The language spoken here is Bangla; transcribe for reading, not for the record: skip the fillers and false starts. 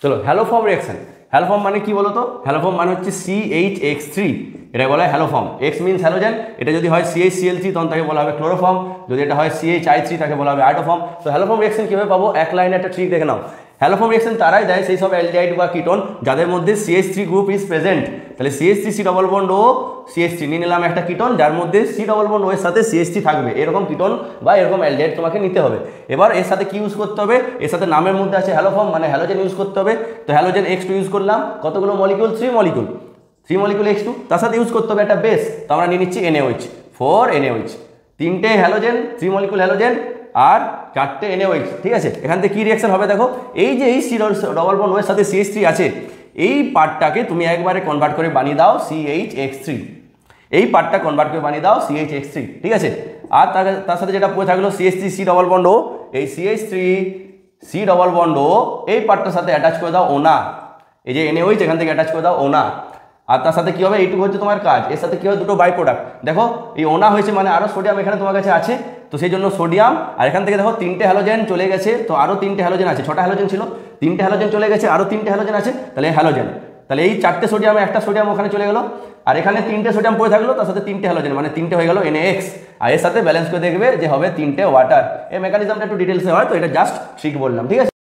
চলো হ্যালোফর্ম রিঅ্যাকশন। হ্যালোফর্ম মানে কি বলো তো? হ্যালোফর্ম মানে হচ্ছে CH3, এটা বলা হয় হ্যালোফর্ম। এক্স মিনস হ্যালোজেন, এটা যদি হয় CH3 তখন তাকে বলা হবে ক্লোরোফর্ম, যদি এটা হয় CHI3 তাকে বলা হবে আয়োডোফর্ম। তো হ্যালোফর্ম রিঅ্যাকশন কীভাবে পাবো? এক লাইনে একটা ট্রিক দেখে নাও। হ্যালোফর্ম রিঅ্যাকশন তারাই দেয় সেই সব অ্যালডিহাইড বা কিটোন যাদের মধ্যে CH3 গ্রুপ ইজ প্রেজেন্ট। তাহলে CH3 C ডবল বন্ড ও CH3 নিয়ে নিলাম একটা কিটোন যার মধ্যে C ডবল বন্ড ও এর সাথে CH3 থাকবে, এরকম কিটোন বা এরকম অ্যালডিহাইড তোমাকে নিতে হবে। এবার এর সাথে কি ইউজ করতে হবে? এর সাথে নামের মধ্যে আছে হ্যালোফর্ম মানে হ্যালোজেন ইউজ করতে হবে। তো হ্যালোজেন X2 ইউজ করলাম, কতগুলো মলিকিউল? 3 molecule, 3 molecule X2। তার সাথে ইউজ করতে হবে একটা বেস, তো আমরা নিয়ে নিচ্ছি NaOH, 4 NaOH, 3টে হ্যালোজেন, 3 মলিকিউল হ্যালোজেন আর 4টে NaOH। ঠিক আছে, এখান থেকে কি রিঅ্যাকশন হবে দেখো, এই যে এই C ডবল বন্ড ও এর সাথে CH3 আছে, এই পার্টটাকে তুমি একবারে কনভার্ট করে বানিয়ে দাও CHX3, এই পার্টটা কনভার্ট করে বানিয়ে দাও CHX3। ঠিক আছে, আর তার সাথে যেটা পড়ে থাকলো CH3 C ডবল বন্ড ও, এই CH3 C ডবল বন্ড ও এই পার্টটার সাথে অ্যাটাচ করে দাও ওনা, এই যে NaOH এখান থেকে অ্যাটাচ করে দাও ওনা। আর তার সাথে কি হবে? এইটুকু হচ্ছে তোমার কাজ। এর সাথে কি হবে? দুটো বাই প্রোডাক্ট। দেখো এই ওনা হয়েছে মানে আরও সোডিয়াম এখানে তোমার কাছে আছে, তো সেই জন্য সোডিয়াম। আর এখান থেকে দেখো 3টে হ্যালোজেন চলে গেছে, তো আরও 3টে হ্যালোজেন আছে, 6টা হ্যালোজেন ছিল, 3টে হ্যালোজেন চলে গেছে, আরও 3টে হ্যালোজেন আছে, তাহলে হ্যালোজেন। তাহলে এই 4টে সোডিয়ামে একটা সোডিয়াম ওখানে চলে গেলো, আর এখানে 3টে সোডিয়াম পড়ে থাকলো, তার সাথে 3টে হ্যালোজেন মানে 3টে হয়ে গেল NaX। আর এর সাথে ব্যালেন্স করে দেখবে যে হবে 3টে ওয়াটার। এই মেকানিজমটা একটু ডিটেলসে হয়, তো এটা জাস্ট ঠিক বললাম। ঠিক আছে।